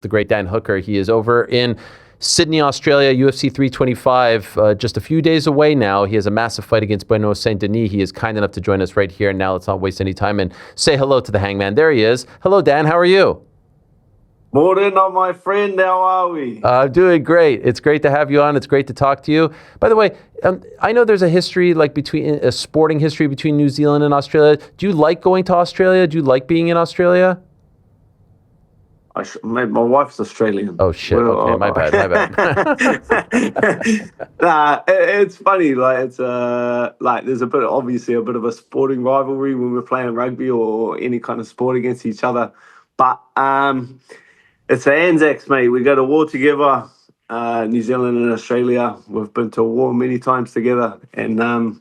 the great Dan Hooker. He is over in Sydney, Australia, UFC 325, just a few days away now. He has a massive fight against Bueno Saint Denis. He is kind enough to join us right here and now. Let's not waste any time and say hello to the Hangman. There he is. Hello, Dan. How are you? Morning, my friend. How are we? Doing great. It's great to have you on. It's great to talk to you. By the way, I know there's a history, like a sporting history between New Zealand and Australia. Do you like going to Australia? Do you like being in Australia? My wife's Australian. Oh shit! Okay, my bad. Nah, it's funny. Like it's like there's obviously a bit of a sporting rivalry when we're playing rugby or any kind of sport against each other. But it's the Anzacs, mate. We go to war together. New Zealand and Australia. We've been to war many times together, and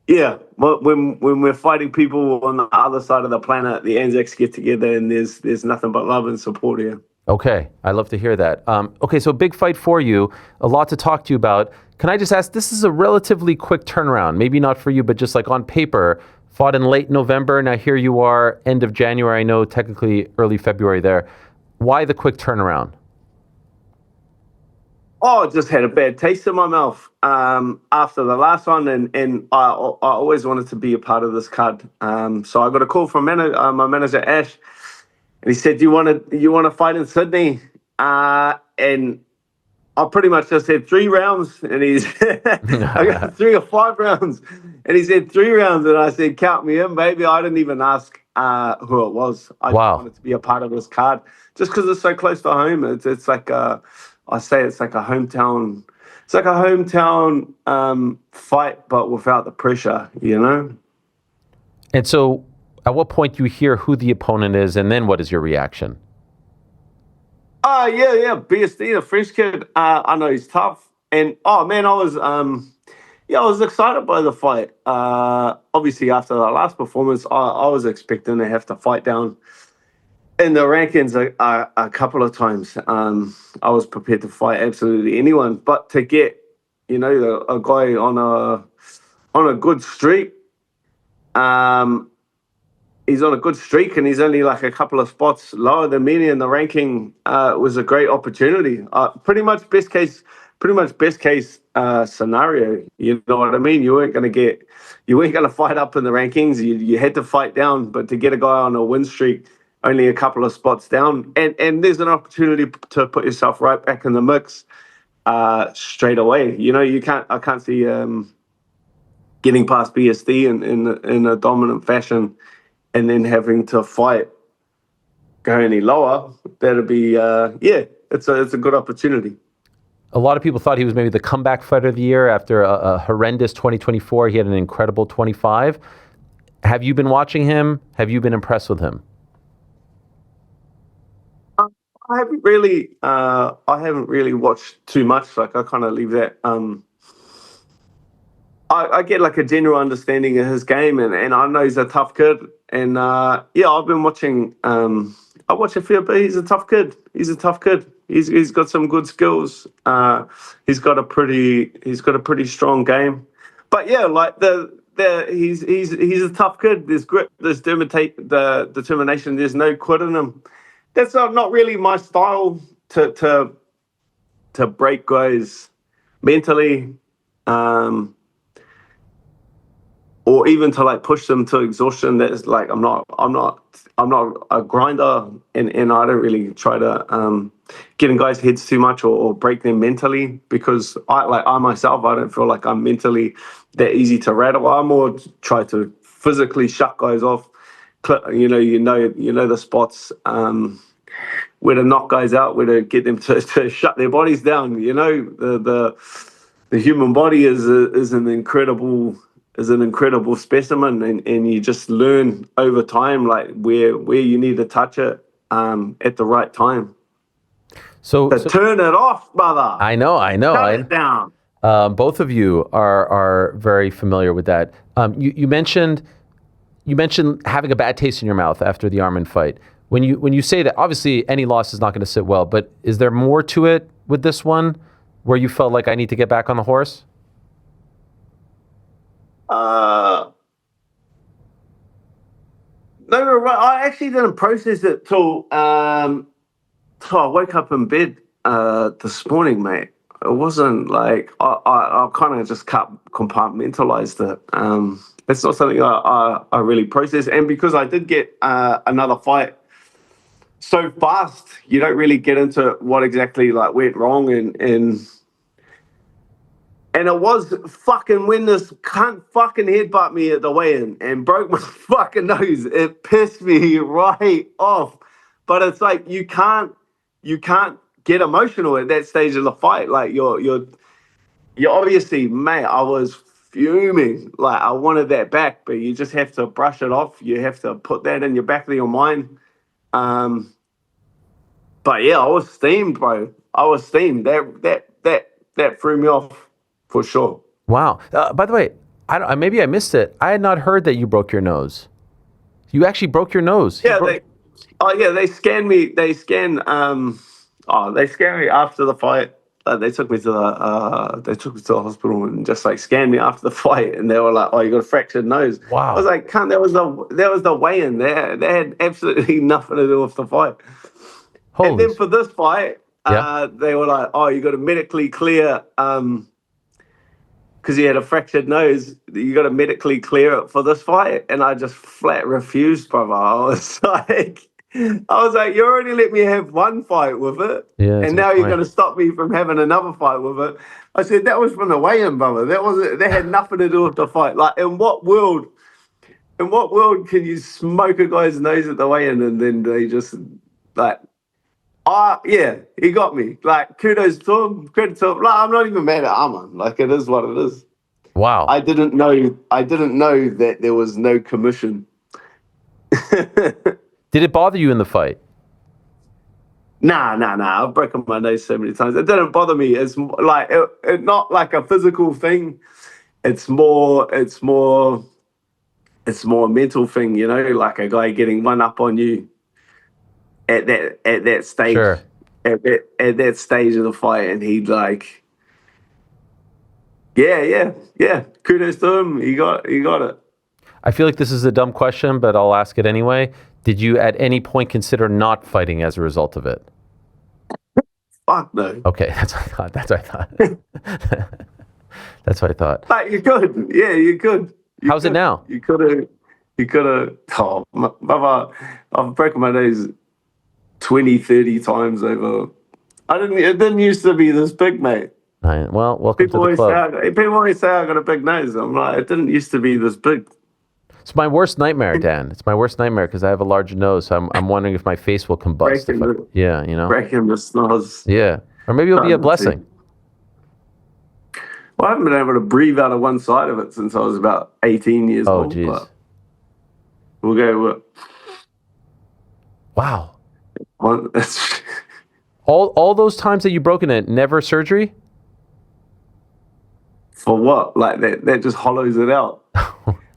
yeah, when we're fighting people on the other side of the planet, the Anzacs get together, and there's nothing but love and support here. Okay, I love to hear that. Okay, so big fight for you, a lot to talk to you about. Can I just ask, this is a relatively quick turnaround, maybe not for you, but just like on paper, fought in late November, now here you are, end of January, I know technically early February there. Why the quick turnaround? Oh, just had a bad taste in my mouth after the last one, and I always wanted to be a part of this card. So I got a call from my manager Ash, and he said, "You want to fight in Sydney?" And I pretty much just said 3 rounds, and he's I got 3 or 5 rounds, and he said 3 rounds, and I said, "Count me in, baby." I didn't even ask who it was. I just wanted to be a part of this card, just because it's so close to home. It's like I say it's like a hometown. It's like a hometown fight, but without the pressure, you know. And so, at what point do you hear who the opponent is, and then what is your reaction? Yeah, BSD, the French kid. I know he's tough, and oh man, I was excited by the fight. Obviously, after the last performance, I was expecting to have to fight down in the rankings a couple of times. I was prepared to fight absolutely anyone, but to get, a guy on a good streak, he's on a good streak, and he's only like a couple of spots lower than me in the ranking. Was a great opportunity. Pretty much best case scenario. You know what I mean? You weren't going to fight up in the rankings. You had to fight down, but to get a guy on a win streak, only a couple of spots down, and there's an opportunity to put yourself right back in the mix straight away. I can't see getting past BSD in a dominant fashion, and then having to go any lower. That'd be it's a good opportunity. A lot of people thought he was maybe the comeback fighter of the year after a horrendous 2024. He had an incredible 25. Have you been watching him? Have you been impressed with him? I haven't really watched too much. Like I kind of leave that. I get like a general understanding of his game, and I know he's a tough kid. And I've been watching. I watch a fair bit. He's a tough kid. He's got some good skills. He's got a pretty strong game. But yeah, like he's a tough kid. There's grit. There's determination. There's no quit in him. That's not really my style to break guys mentally, or even to like push them to exhaustion. That's like I'm not a grinder, and I don't really try to get in guys' heads too much or break them mentally, because I myself, I don't feel like I'm mentally that easy to rattle. I more try to physically shut guys off. You know the spots where to knock guys out, where to get them to shut their bodies down. The human body is an incredible specimen, and you just learn over time like where you need to touch it at the right time. So turn it off, brother. I know. Turn it down. Both of you are very familiar with that. You mentioned having a bad taste in your mouth after the Arman fight. When you say that, obviously any loss is not going to sit well, but is there more to it with this one where you felt like I need to get back on the horse? No, I actually didn't process it till So I woke up in bed this morning, mate. It wasn't like I kind of just compartmentalized it. It's not something I really process, and because I did get another fight so fast, you don't really get into what exactly like went wrong, and it was fucking when this cunt fucking headbutt me at the weigh-in and broke my fucking nose. It pissed me right off. But it's like you can't get emotional at that stage of the fight. Like you're obviously, mate, I was fuming. Like I wanted that back, but you just have to brush it off. You have to put that in your back of your mind. But yeah, I was steamed, bro. I was steamed. That threw me off for sure. Wow. By the way, maybe I missed it. I had not heard that you broke your nose. You actually broke your nose. Yeah, they scanned me. They scanned me after the fight. They took me to the hospital and just like scanned me after the fight, and they were like, "Oh, you got a fractured nose." Wow. I was like, "Cunt, that was the weigh-in. They had absolutely nothing to do with the fight." Holy. And then for this fight, Yeah. they were like, "Oh, you got to medically clear because he had a fractured nose. You got to medically clear it for this fight." And I just flat refused, brother. I was like, you already let me have one fight with it, Yeah, and now you're going to stop me from having another fight with it. I said, that was from the weigh-in, brother. That had nothing to do with the fight. Like, in what world can you smoke a guy's nose at the weigh-in and then they just like, yeah, he got me. Like, kudos to him, credit to him. Like, I'm not even mad at Arman. Like, it is what it is. Wow. I didn't know that there was no commission. Did it bother you in the fight? Nah. I've broken my nose so many times. It didn't bother me. It's like it not like a physical thing. It's more a mental thing, you know, like a guy getting one up on you at that stage. Sure. At that stage of the fight, and he'd like, yeah. Kudos to him. He got it. I feel like this is a dumb question, but I'll ask it anyway. Did you at any point consider not fighting as a result of it? Fuck no. Okay, that's what I thought. That's what I thought. Like, you could. Yeah, you could. How's it now? You could have. Oh, brother, I've broken my nose 20, 30 times over. It didn't used to be this big, mate. Well, welcome People to the club. People always say I got a big nose. I'm like, it didn't used to be this big. It's my worst nightmare, Dan. It's my worst nightmare because I have a large nose. So I'm wondering if my face will combust. Yeah, you know. Breaking the snaz. Yeah, or maybe it'll be a blessing. Well, I haven't been able to breathe out of one side of it since I was about 18 years old. Oh, jeez. We'll go with. Wow. All those times that you've broken it, never surgery? For what? Like that just hollows it out.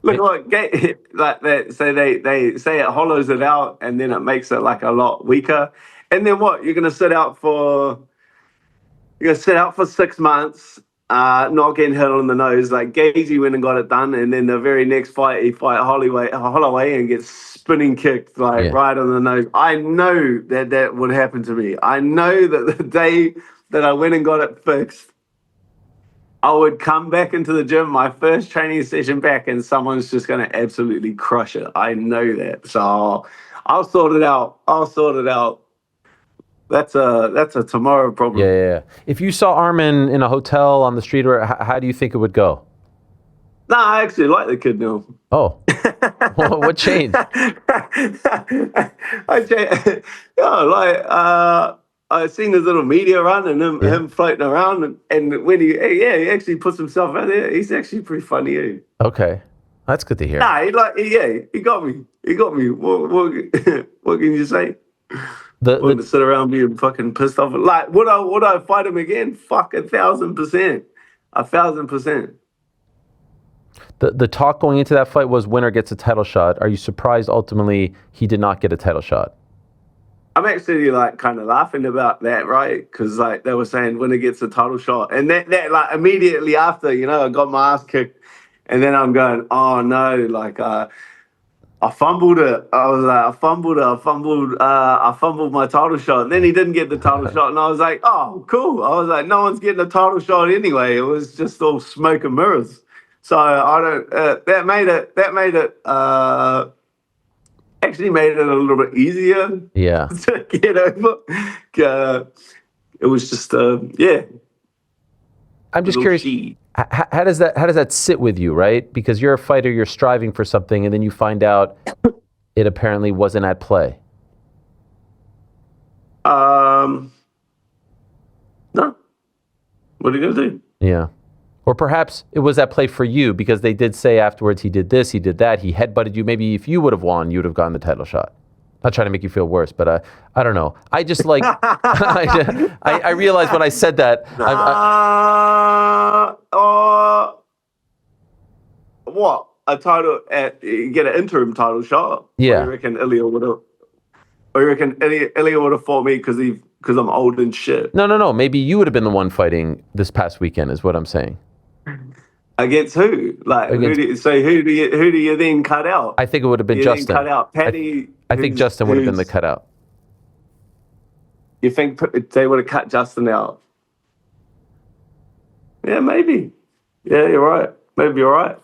Look, like that. So they say it hollows it out, and then it makes it like a lot weaker. And then what? You're gonna sit out for 6 months, not getting hit on the nose. Like Gazy went and got it done, and then the very next fight, he fight Holloway and gets spinning kicked right on the nose. I know that would happen to me. I know that the day that I went and got it fixed, I would come back into the gym, my first training session back, and someone's just going to absolutely crush it. I know that. So I'll sort it out. That's a tomorrow problem. Yeah. If you saw Arman in a hotel on the street, how do you think it would go? No, I actually like the kid now. Oh. What changed? I seen his little media run and him floating around, and when he actually puts himself out there, he's actually pretty funny. Eh? Okay, that's good to hear. Nah, he got me. What can you say? Wouldn't sit around being fucking pissed off. Like, would I fight him again? Fuck, 1,000%. 1,000%. The talk going into that fight was winner gets a title shot. Are you surprised ultimately he did not get a title shot? I'm actually like kind of laughing about that, right? Because like they were saying winner gets a title shot, and that like immediately after, you know, I got my ass kicked, and then I'm going, oh no, like I I fumbled it. I was like, I fumbled it. I fumbled my title shot. And then he didn't get the title shot. And I was like, oh, cool. I was like, no one's getting a title shot anyway. It was just all smoke and mirrors. So I don't, that made it, actually made it a little bit easier to get over. It was just, yeah. I'm just curious. How does that sit with you, right? Because you're a fighter, you're striving for something, and then you find out it apparently wasn't at play. No. What are you gonna do? Yeah. Or perhaps it was at play for you because they did say afterwards he did this, he did that, he headbutted you. Maybe if you would have won, you would have gotten the title shot. Not trying to make you feel worse, but I don't know. I just like I realized when I said that. What a title? You get an interim title shot. Yeah. I reckon Ilya would have. I reckon Ilya would have fought me because I'm old and shit. No. Maybe you would have been the one fighting this past weekend, is what I'm saying. Against who? Like who do you then cut out? I think it would have been Justin. Cut out Paddy. I think Justin would have been the cutout. You think they would have cut Justin out? Yeah, maybe. Yeah, you're right. Maybe you're right.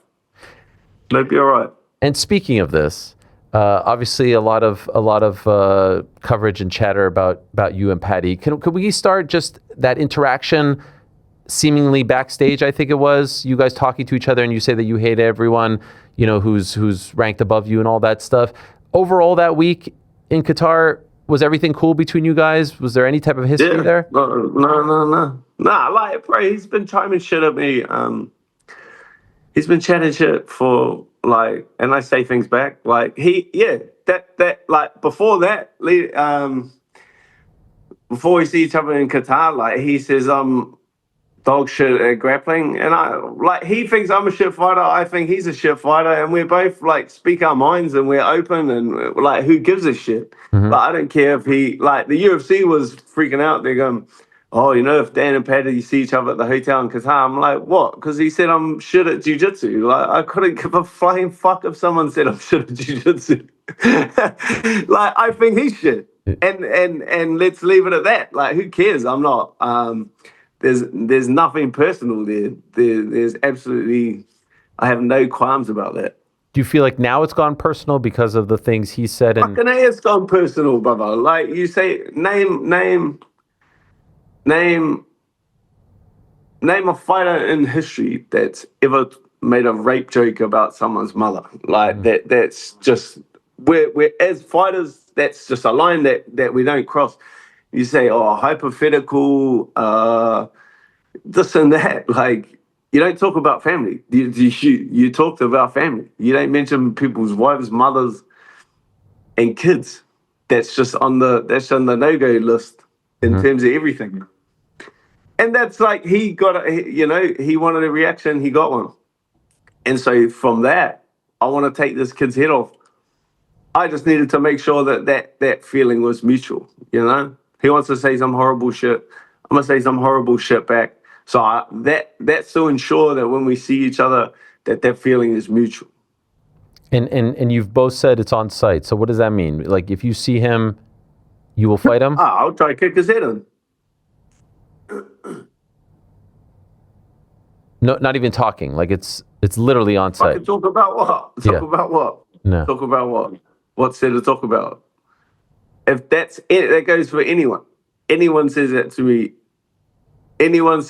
And speaking of this, obviously a lot of coverage and chatter about you and Paddy. Could we start just that interaction? Seemingly backstage, I think it was, you guys talking to each other, and you say that you hate everyone, who's ranked above you and all that stuff. Overall, that week in Qatar, was everything cool between you guys? Was there any type of history there? No. Like, bro, he's been chiming shit at me. He's been chatting shit for like, and I say things back. Like like before that, before we see each other in Qatar, like he says dog shit at grappling, and he thinks I'm a shit fighter, I think he's a shit fighter, and we both like speak our minds and we're open, and like who gives a shit? Like I don't care if the UFC was freaking out. They're going, oh, if Dan and Paddy see each other at the hotel in Qatar, I'm like, what? Because he said I'm shit at jiu-jitsu. Like I couldn't give a flying fuck if someone said I'm shit at jiu-jitsu. Like I think he's shit, and let's leave it at that. Like who cares? I'm not. There's nothing personal there. There's absolutely, I have no qualms about that. Do you feel like now it's gone personal because of the things he said? And fucking it's gone personal, brother. Like you say, name a fighter in history that's ever made a rape joke about someone's mother. Like that's just we're as fighters. That's just a line that we don't cross. You say, oh, hypothetical, this and that. Like, you don't talk about family. You talked about family. You don't mention people's wives, mothers, and kids. That's just on the no-go list in terms of everything. And that's like he wanted a reaction, he got one. And so from that, I want to take this kid's head off. I just needed to make sure that feeling was mutual, He wants to say some horrible shit. I'm going to say some horrible shit back. So that's to ensure that when we see each other, that feeling is mutual. And you've both said it's on site. So what does that mean? Like if you see him, you will fight him? I'll try to kick his head in. No, not even talking. Like it's literally on site. I can talk about what? About what? No. Talk about what? What's there to talk about? If that's it, that goes for anyone. Anyone says that to me. Anyone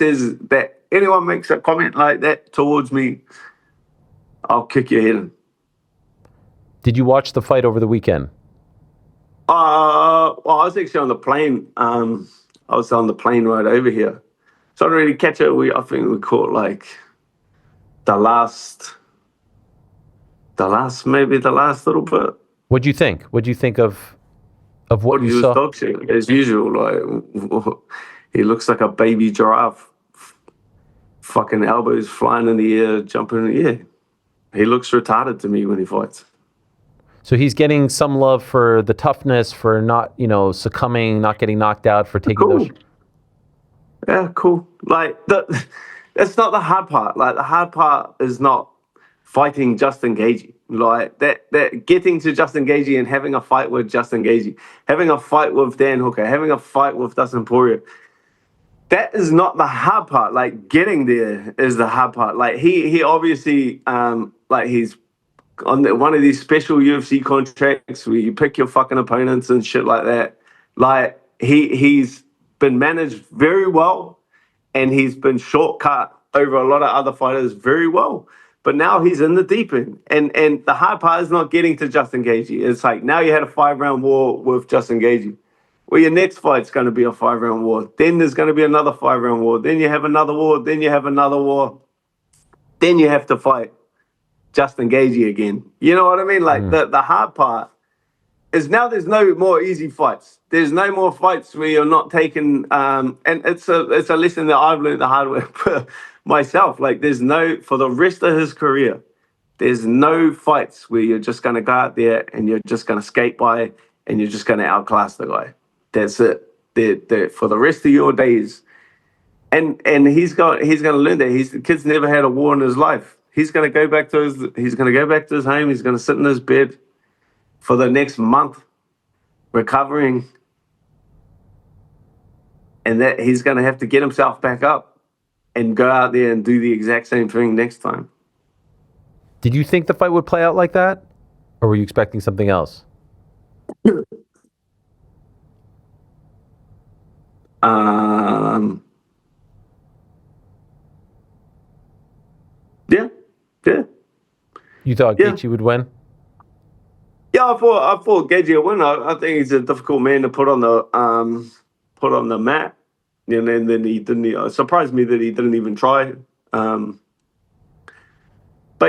makes a comment like that towards me, I'll kick your head in. Did you watch the fight over the weekend? Well, I was actually on the plane. I was on the plane ride over here. So I didn't really catch it. I think we caught like the last little bit. What'd you think? What'd you think of what you saw? Dog shit, as usual. Like he looks like a baby giraffe. Fucking elbows flying in the air, jumping in the air. He looks retarded to me when he fights. So he's getting some love for the toughness, for not, succumbing, not getting knocked out, for taking those. Yeah, cool. Like that's not the hard part. Like the hard part is not fighting, just engaging. Like that getting to Justin Gaethje and having a fight with Justin Gaethje, having a fight with Dan Hooker, having a fight with Dustin Poirier. That is not the hard part. Like, getting there is the hard part. Like, he obviously like, he's on one of these special UFC contracts where you pick your fucking opponents and shit like that. Like, he's been managed very well, and he's been shortcut over a lot of other fighters very well. But now he's in the deep end. And the hard part is not getting to Justin Gaethje. It's like, now you had a 5-round war with Justin Gaethje. Well, your next fight's going to be a 5-round war. Then there's going to be another 5-round war. Then you have another war. Then you have another war. Then you have to fight Justin Gaethje again. You know what I mean? Like, the hard part is now there's no more easy fights. There's no more fights where you're not taking, and it's a lesson that I've learned the hard way myself. Like, for the rest of his career, there's no fights where you're just going to go out there and you're just going to skate by and you're just going to outclass the guy. That's it. They're for the rest of your days. And he's going to learn that. The kid's never had a war in his life. He's going to go back to his home. He's going to sit in his bed for the next month, recovering, and that he's going to have to get himself back up and go out there and do the exact same thing next time. Did you think the fight would play out like that, or were you expecting something else? Yeah. You thought Gaethje would win? Yeah, I thought Gaethje would win. I think he's a difficult man to put on the mat. And then he didn't. It surprised me that he didn't even try. But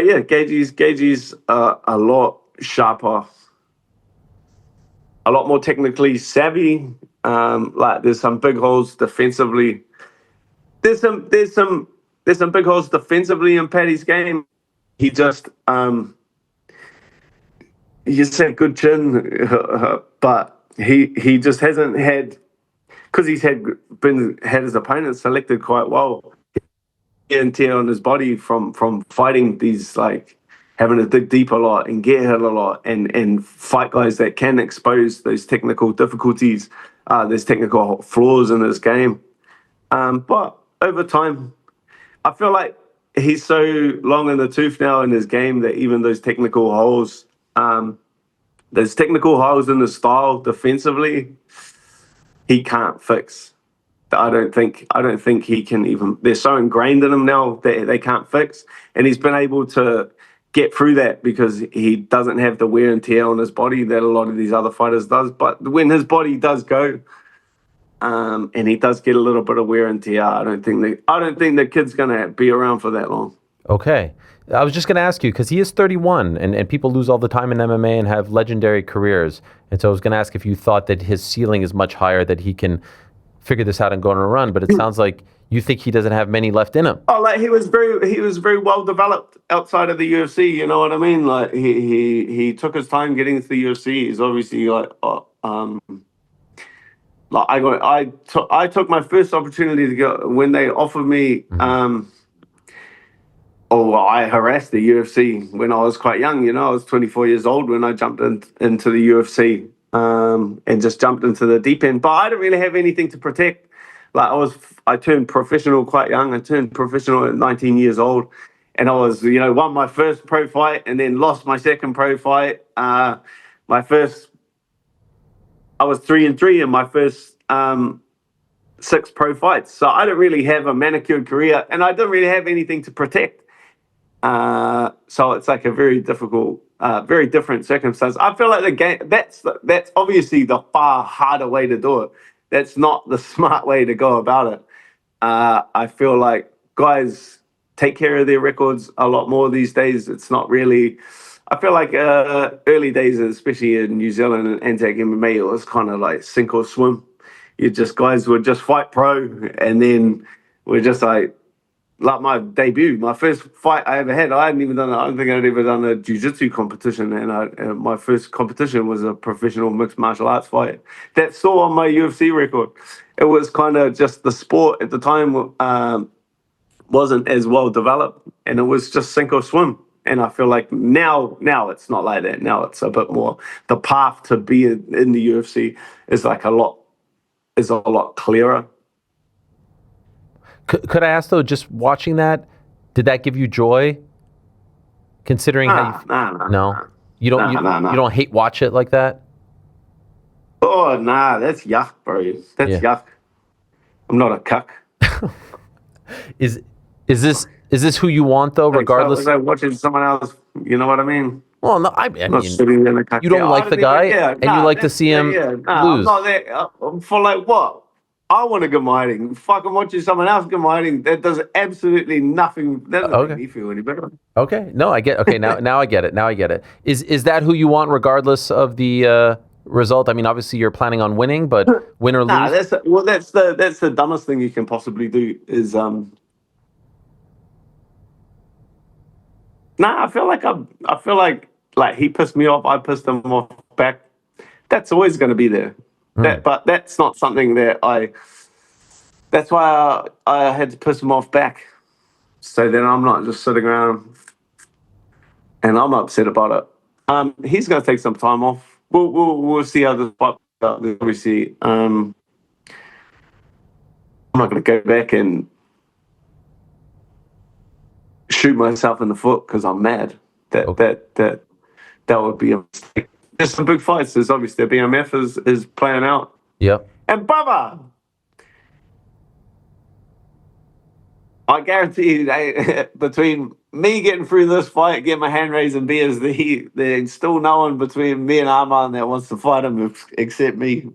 yeah, Gaethje's a lot sharper, a lot more technically savvy. Like, there's some big holes defensively. There's some big holes defensively in Paddy's game. He just had good chin, but he just hasn't had, because he's had his opponents selected quite well, and tear on his body from fighting these, like, having to dig deep a lot and get hit a lot and fight guys that can expose those technical difficulties, there's technical flaws in his game. But over time, I feel like he's so long in the tooth now in his game that even those technical holes in the style defensively, he can't fix. I don't think he can even. They're so ingrained in him now that they can't fix, and he's been able to get through that because he doesn't have the wear and tear on his body that a lot of these other fighters does. But when his body does go, and he does get a little bit of wear and tear, I don't think the kid's gonna be around for that long. Okay. I was just going to ask you, because he is 31, and people lose all the time in MMA and have legendary careers. And so I was going to ask if you thought that his ceiling is much higher, that he can figure this out and go on a run. But it sounds like you think he doesn't have many left in him. Oh, like, he was very well developed outside of the UFC. You know what I mean? Like, he took his time getting into the UFC. He's obviously like I took my first opportunity to go when they offered me. I harassed the UFC when I was quite young. You know, I was 24 years old when I jumped into the UFC and just jumped into the deep end. But I didn't really have anything to protect. Like, I turned professional quite young. I turned professional at 19 years old, and I was, won my first pro fight and then lost my second pro fight. I was 3-3 in my first 6 pro fights. So I didn't really have a manicured career, and I didn't really have anything to protect. So it's like a very difficult, very different circumstance. I feel like the game, that's obviously the far harder way to do it. That's not the smart way to go about it. I feel like guys take care of their records a lot more these days. It's not really, I feel like early days, especially in New Zealand and Anzac MMA, it was kind of like sink or swim. Guys would just fight pro, and then we're just like my debut, my first fight I ever had, I don't think I'd ever done a jiu-jitsu competition, and my first competition was a professional mixed martial arts fight. That's still on my UFC record. It was kind of just the sport at the time wasn't as well developed, and it was just sink or swim. And I feel like now it's not like that. Now it's a bit more, the path to be in the UFC is like a lot clearer. Could I ask though, just watching that, did that give you joy? Considering how you no, you don't you don't hate watch it like that. Oh nah, that's yuck, bro. That's yuck. I'm not a cuck. Is this who you want though? Regardless, it's like watching someone else. You know what I mean? well, no, I I'm mean, you don't like the guy, and you like to see him lose. I'm not there for like what? I want to get my hiding. Fucking watching someone else get my hiding. That does absolutely nothing. That doesn't make me feel any better. Okay, no, I get. Okay, now I get it. Now I get it. Is that who you want, regardless of the result? I mean, obviously you're planning on winning, but win or lose. That's the dumbest thing you can possibly do. Is I feel like he pissed me off. I pissed him off back. That's always going to be there. But that's not something that that's why I had to piss him off back. So then I'm not just sitting around and I'm upset about it. He's going to take some time off. We'll see how this fight goes. Obviously, I'm not going to go back and shoot myself in the foot because I'm mad. That would be a mistake. There's some big fights. There's obviously the BMF is playing out. Yep. And Bubba, I guarantee you, between me getting through this fight, getting my hand raised and beers, there's still no one between me and Arman that wants to fight him except me.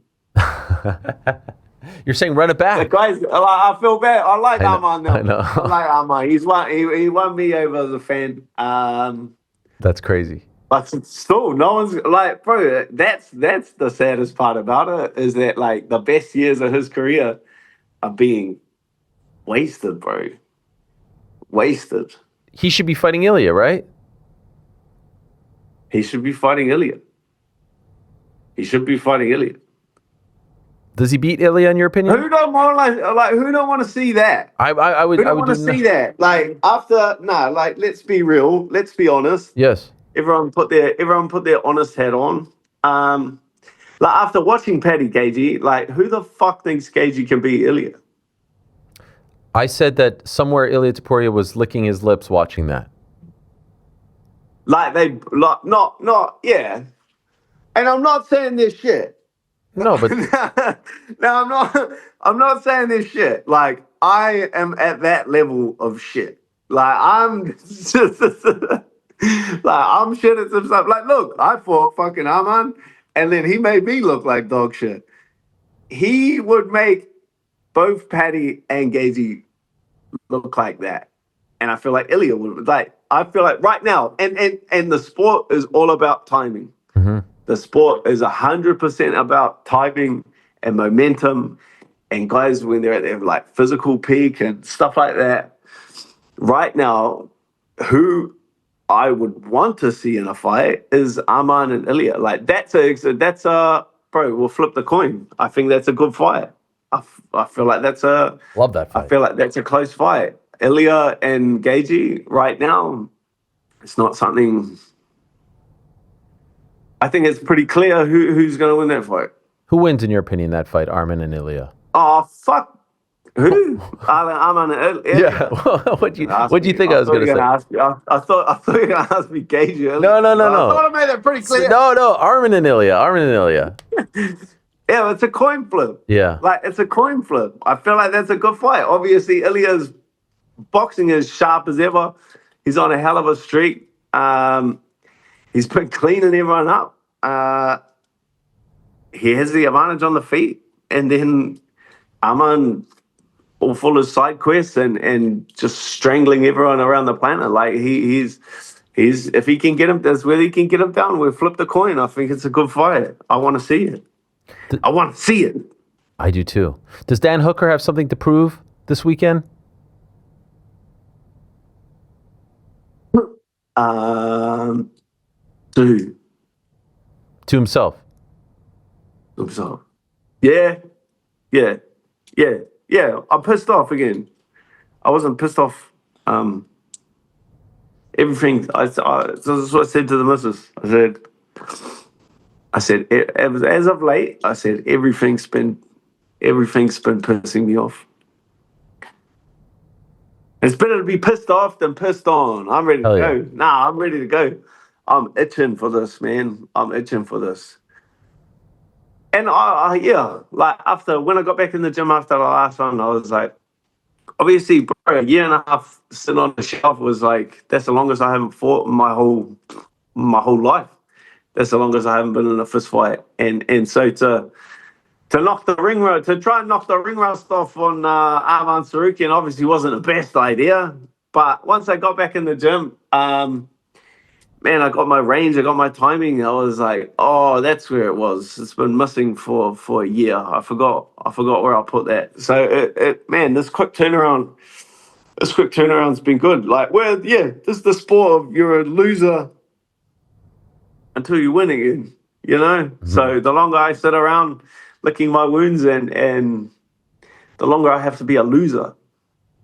You're saying run it back. The guys, I feel bad. I like Arman now. I know. I like Arman. He won me over as a fan. That's crazy. But still, no one's like, bro. That's the saddest part about it is that like the best years of his career are being wasted, bro. Wasted. He should be fighting Ilya, right? He should be fighting Ilya. Does he beat Ilya in your opinion? Who don't want who don't want to see that? I would. Who don't want to see that? Like let's be real. Let's be honest. Yes. Everyone put their honest hat on. Like after watching Paddy Gagey, like who the fuck thinks Gagey can beat Ilya? I said that somewhere Ilya Topuria was licking his lips watching that. Yeah. And I'm not saying this shit. No, but no, I'm not saying this shit. Like I am at that level of shit. Like I'm just I'm shit at some stuff. Like, look, I fought fucking Arman, and then he made me look like dog shit. He would make both Paddy and Gagey look like that. And I feel like Ilya would I feel like right now, and the sport is all about timing. Mm-hmm. The sport is 100% about timing and momentum, and guys when they're at their like physical peak and stuff like that. Right now, who I would want to see in a fight is Arman and Ilya. Like that's a bro. We'll flip the coin. I think that's a good fight. I feel like love that fight. I feel like that's a close fight. Ilya and Gagey right now, it's not something. I think it's pretty clear who's going to win that fight. Who wins in your opinion that fight, Arman and Ilya? Oh fuck. Who? Arman and Ilya. Yeah. What do you think I was going to say? I thought you were going to ask me Gagey earlier. No. I thought I made that pretty clear. No. Arman and Ilya. Yeah, it's a coin flip. Yeah. Like, it's a coin flip. I feel like that's a good fight. Obviously, Ilya's boxing is sharp as ever. He's on a hell of a streak. He's been cleaning everyone up. He has the advantage on the feet. And then Arman all full of side quests and just strangling everyone around the planet. Like, he's if he can get him, that's where he can get him down. We'll flip the coin. I think it's a good fight. I want to see it. I want to see it. I do too. Does Dan Hooker have something to prove this weekend? To himself. Yeah. I'm pissed off again. I wasn't pissed off everything. This is what I said to the missus. As of late, I said everything's been pissing me off. It's better to be pissed off than pissed on. I'm ready to Hell go. yeah. Nah, I'm ready to go. I'm itching for this, man. I'm itching for this. And like when I got back in the gym after the last one, I was like, obviously, bro, a year and a half sitting on the shelf was like, that's the longest I haven't fought in my whole life. That's the longest I haven't been in a fist fight. And so to try and knock the ring rust off on Arman Tsarukyan obviously wasn't the best idea. But once I got back in the gym, man, I got my range, I got my timing. I was like, oh, that's where it was. It's been missing for a year. I forgot where I put that. So man, this quick turnaround's been good. Like, this is the sport of you're a loser until you win again, you know? Mm-hmm. So the longer I sit around licking my wounds and the longer I have to be a loser.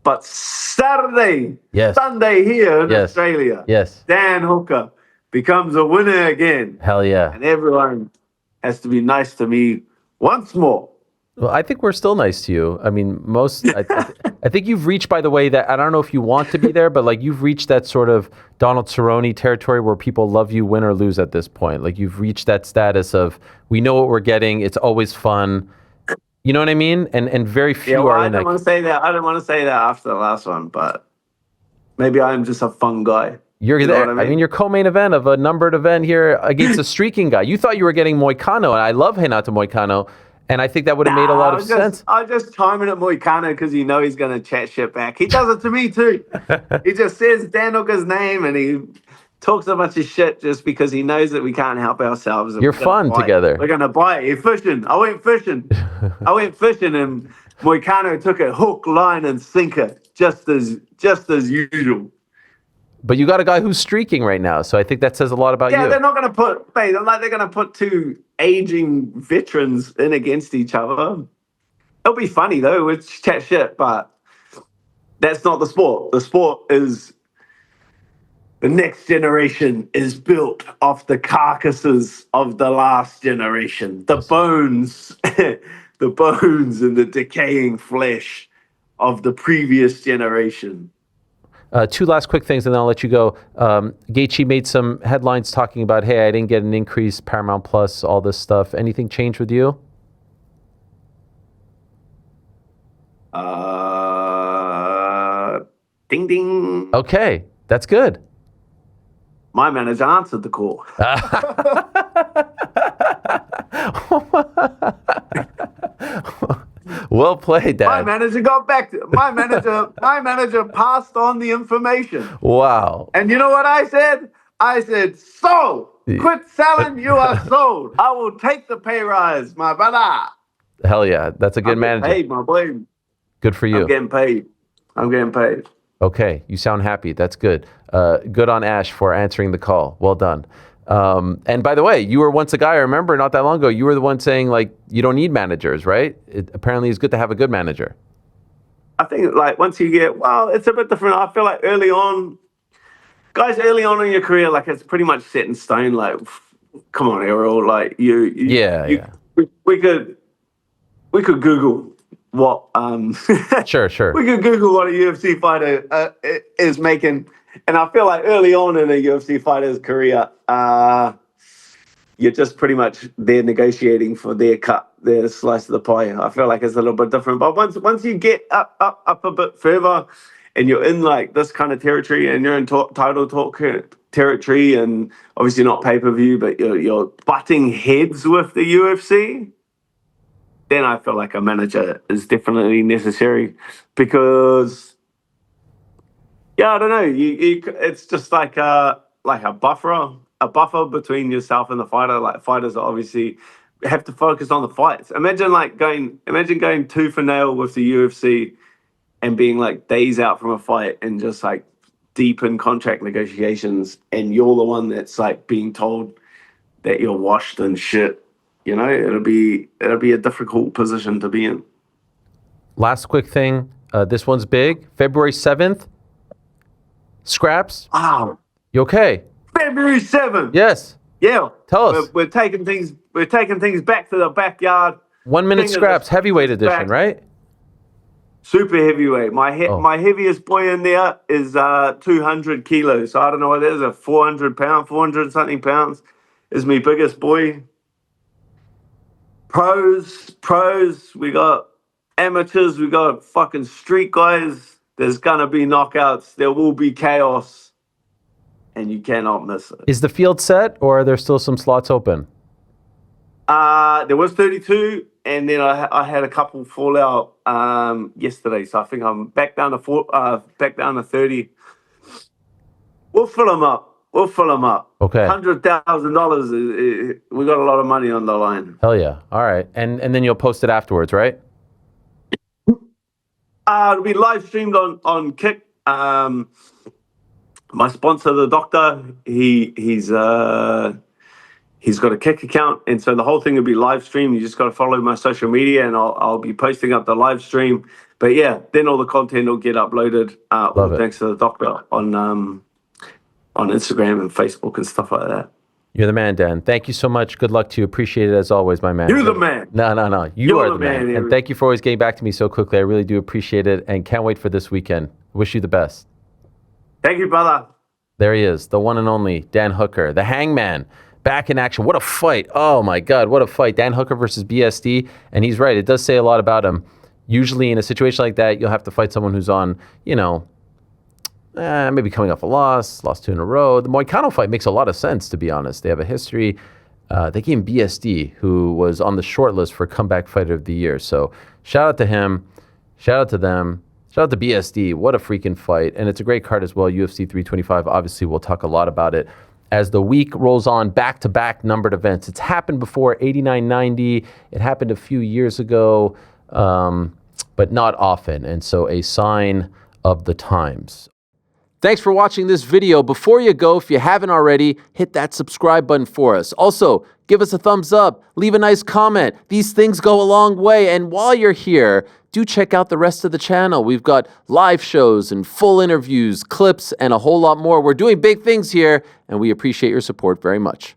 But Sunday here in Australia, Dan Hooker becomes a winner again. Hell yeah. And everyone has to be nice to me once more. Well, I think we're still nice to you. I mean, I think you've reached, by the way, that I don't know if you want to be there, but like you've reached that sort of Donald Cerrone territory where people love you win or lose at this point. Like you've reached that status of we know what we're getting. It's always fun. You know what I mean? And very few are in that. I didn't want to say that after the last one, but maybe I'm just a fun guy. You're there. I mean, you're co-main event of a numbered event here against a streaking guy. You thought you were getting Moicano, and I love Renato Moicano. And I think that would have made a lot of sense. I was just timing at Moicano because he's going to chat shit back. He does it to me too. He just says Dan Hooker's name and he talks a bunch of shit just because he knows that we can't help ourselves. You're fun together. We're going to bite. You're fishing. I went fishing and Moicano took it hook, line, and sinker just as usual. But you got a guy who's streaking right now, so I think that says a lot about you. Yeah, they're not going to put, they're going to put two aging veterans in against each other. It'll be funny though, we'll chat shit, but that's not the sport. The sport is the next generation is built off the carcasses of the last generation, the bones, the bones and the decaying flesh of the previous generation. Two last quick things, and then I'll let you go. Gaethje made some headlines talking about, hey, I didn't get an increase, Paramount Plus, all this stuff. Anything changed with you? Ding, ding. Okay, that's good. My manager answered the call. Well played, Dad. My manager got back to my manager passed on the information. Wow. And you know what I said? I said, sold. Quit selling, you are sold. I will take the pay rise, my brother. Hell yeah. That's a good manager. Paid, my boy. Good for you. I'm getting paid. Okay. You sound happy. That's good. Good on Ash for answering the call. Well done. And by the way, you were once a guy, I remember not that long ago, you were the one saying like, you don't need managers, right? It apparently is good to have a good manager. I think like once you get, it's a bit different. I feel like early on in your career, like it's pretty much set in stone. Like, come on, Ariel, like we could Google what, Sure. We could Google what a UFC fighter is making. And I feel like early on in a UFC fighter's career, you're just pretty much there negotiating for their cut, their slice of the pie. I feel like it's a little bit different. But once you get up a bit further and you're in like this kind of territory and you're in title talk territory and obviously not pay-per-view, but you're butting heads with the UFC, then I feel like a manager is definitely necessary because... Yeah, I don't know. It's just like a buffer between yourself and the fighter. Like fighters obviously have to focus on the fights. Imagine going tooth and nail with the UFC and being like days out from a fight and just like deep in contract negotiations, and you're the one that's like being told that you're washed and shit. You know, it'll be a difficult position to be in. Last quick thing. This one's big. February 7th. Scraps? Ah, You okay? February 7th. Yes. Yeah. Tell us. We're taking things back to the backyard. 1 minute King of scraps, the heavyweight Scraps edition, back. right? Super heavyweight. Oh. My heaviest boy in there is 200 kilos. So I don't know what it is, a 400 something pounds is my biggest boy. Pros, we got amateurs, we got fucking street guys. There's gonna be knockouts, there will be chaos, and you cannot miss it. Is the field set, or are there still some slots open? There was 32, and then I had a couple fall out yesterday, so I think I'm back down to 30. We'll fill them up. Okay. $100,000. We got a lot of money on the line. Hell yeah. All right. And then you'll post it afterwards, right? It'll be live streamed on Kick. My sponsor, the doctor, he's got a Kick account, and so the whole thing will be live streamed. You just got to follow my social media, and I'll be posting up the live stream. But yeah, then all the content will get uploaded. All thanks to the doctor on Instagram and Facebook and stuff like that. You're the man, Dan. Thank you so much. Good luck to you. Appreciate it as always, my man. You're the man. No. You're the man. And thank you for always getting back to me so quickly. I really do appreciate it, and can't wait for this weekend. Wish you the best. Thank you, brother. There he is, the one and only Dan Hooker, the Hangman, back in action. What a fight. Oh, my God, what a fight. Dan Hooker versus BSD, and he's right. It does say a lot about him. Usually in a situation like that, you'll have to fight someone who's on, maybe coming off a lost 2 in a row. The Moicano fight makes a lot of sense, to be honest. They have a history. They gave him BSD, who was on the short list for Comeback Fighter of the Year. So shout out to him. Shout out to them. Shout out to BSD. What a freaking fight. And it's a great card as well. UFC 325. Obviously, we'll talk a lot about it as the week rolls on. Back-to-back numbered events. It's happened before, 89-90. It happened a few years ago, but not often. And so a sign of the times. Thanks for watching this video. Before you go, if you haven't already, hit that subscribe button for us. Also, give us a thumbs up, leave a nice comment. These things go a long way. And while you're here, do check out the rest of the channel. We've got live shows and full interviews, clips, and a whole lot more. We're doing big things here, and we appreciate your support very much.